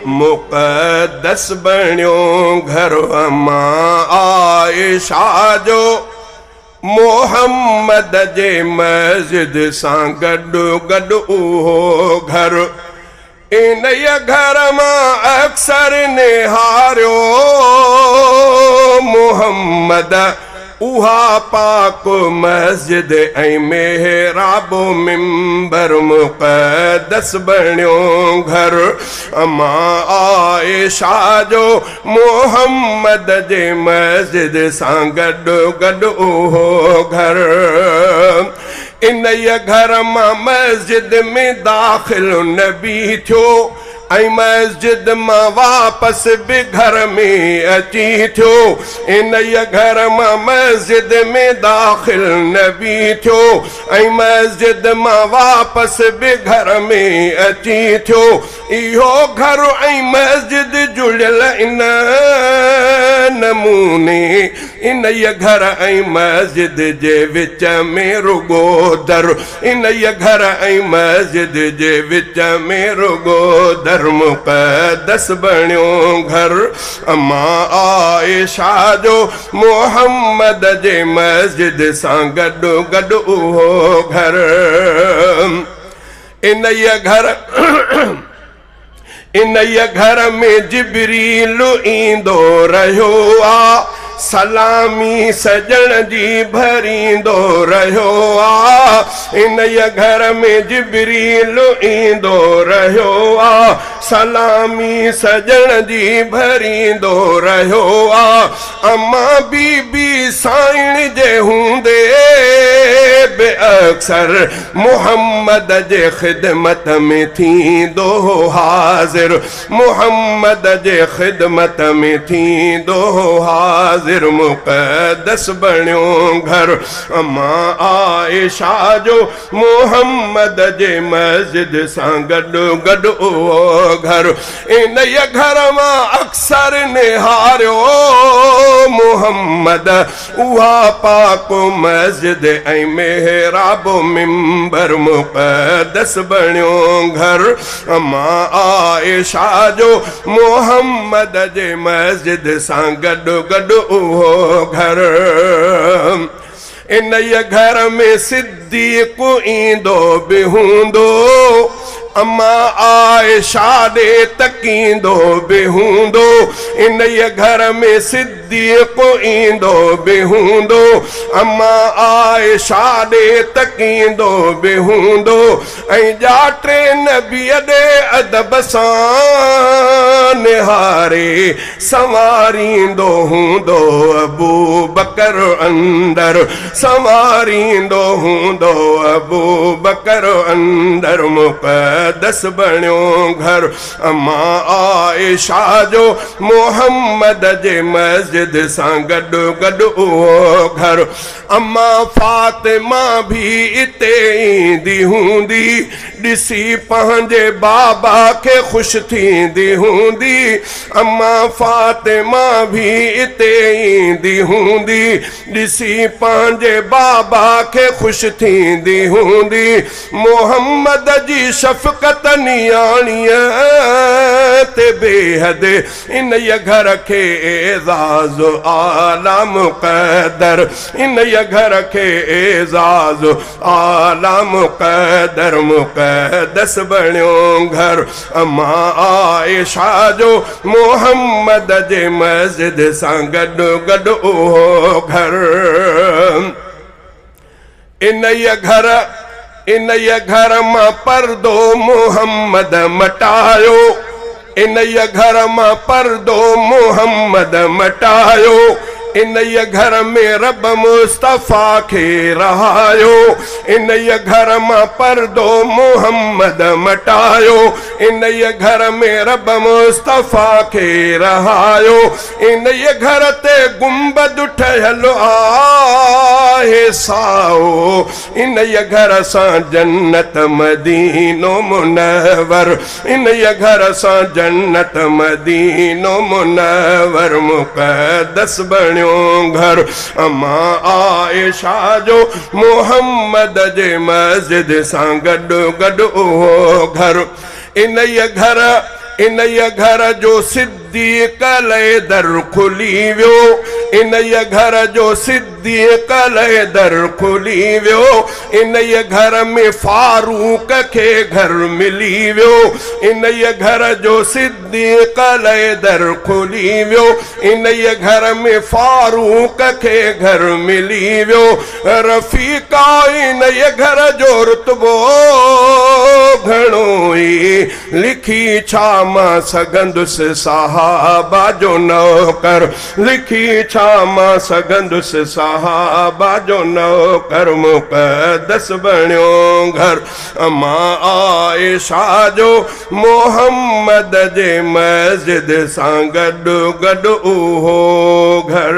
मुक़द्दस बणियो घर अम्मा आयशा जो मोहम्मद जे मस्जिद सां गॾु गॾु उहो घर इन घर मां अक्सर निहारियो मोहम्मद उहा पाक मस्जिद ऐं मेहराब मिंबर मुक़द्दस बणियो घर अम्मा आयशा जो मोहम्मद जे मस्जिद सां गॾु गॾु उहो घर इन घर मां मस्जिद में दाख़िल नबी थियो ऐं मस्जिद मां वापसि बि घर में अची थियो इन घर मां मस्जिद में दाख़िल नबी थियो ऐं मस्जिद मां वापसि बि घर में अची थियो इहो घर ऐं मस्जिद जुड़ियल इन नमूने इन घर ऐं मस्जिद जे विच में रुगो दर इन घर ऐं मस्जिद जे विच में रुगो दर मुक़द्दस बणियो घर अम्मा आयशा जो मोहम्मद जे मस्जिद सां गॾु गॾु उहो घर इन घर में जिब्रील ईंदो रहियो आ सलामी सजण जी भरींदो रहियो आ इन घर में जिब्रील ईंदो रहियो आ सलामी सजण जी भरींदो रहियो आ अम्मा बीबी साईं जे हूंदे बि अक्सर मोहम्मद जे ख़िदमत में थींदो हाज़िर मोहम्मद जे ख़िदमत में थींदो हाज़िर मुक़द्दस बणियो घर अम्मा आयशा जो मोहम्मद जे मस्जिद सां गॾु गॾु उहो घर इन घर मां अक्सर निहारियो मोहम्मद उहा पाक मस्जिद ऐं मेहराब मिंबर मुक़द्दस बणियो घर अम्मा आयशा जो मोहम्मद जे मस्जिद सां गॾु गॾु उहो घर इन घर में सिद्दीक़ ईंदो बि हूंदो अम्मा आयशा ॾे तकींदो बि हूंदो इन घर में सिद्दीक़ ईंदो बि हूंदो अम्मा आयशा ॾे तकींदो बि हूंदो ऐं ॼाटे नबीअ ॾे अदब सां निहारे संवारींदो हूंदो अबू बकर अंदर संवारींदो हूंदो अबू बकर अंदर मुक़द्दस बणियो घर अम्मा आयशा जो मोहम्मद जे मस्जिद सां गॾु गॾु उहो घर अम्मा फातिमा भी इते ईंदी हूंदी ॾिसी पंहिंजे बाबा खे ख़ुशि थींदी हूंदी अम्मा फातिमा भी इते ईंदी हूंदी ॾिसी पंहिंजे बाबा खे ख़ुशि थींदी हूंदी मोहम्मद जी शफ़क़त नियाणीअ ते बेहद इन घर खे एज़ाज़ आला मुक़द्दर इन घर खे एज़ाज़ आला मुक़द्दर मुक़द्दस बणियो घर अम्मा आयशा जो मोहम्मद जे मस्जिद सां गॾु गॾु उहो घर इन घर मां पर्दो मोहम्मद मटायो इन घर मां पर्दो मोहम्मद मटायो इन घर में रब मुस्तफ़ा खे रहायो इन घर मां पर्दो मोहम्मद मटायो इन घर में रब मुस्तफ़ा खे रहायो इन घर ते गुंबद ठहियल आहे साओ इन घर सां जन्नत मदीनो मुनव्वर इन घर सां जन्नत मदीनो मुनव्वर मुक़द्दस बणियो घर अम्मा आयशा जो मोहम्मद जे मस्जिद सां गॾु गॾु उहो घर इन घर जो सिद्दीक़ लए दर खुली वियो, इन घर जो सिद्दीक़ लए दर खुली वियो, इन घर में फारूक के घर मिली वियो, इन घर जो सिद्दीक़ लए दर खुली वियो, इन घर में फारूक के घर मिली वियो। रफ़ीका इन घर जो रुतबो घणो ई, लिखी छा मां सघंदुसि सहाबा जो नौकर, लिखी छा मां सघंदुसि सहाबा जो नौकर, मुक़द्दस बणियो घर मां आइशा जो मोहम्मद जे मस्जिद सां गॾु गॾु उहो घर।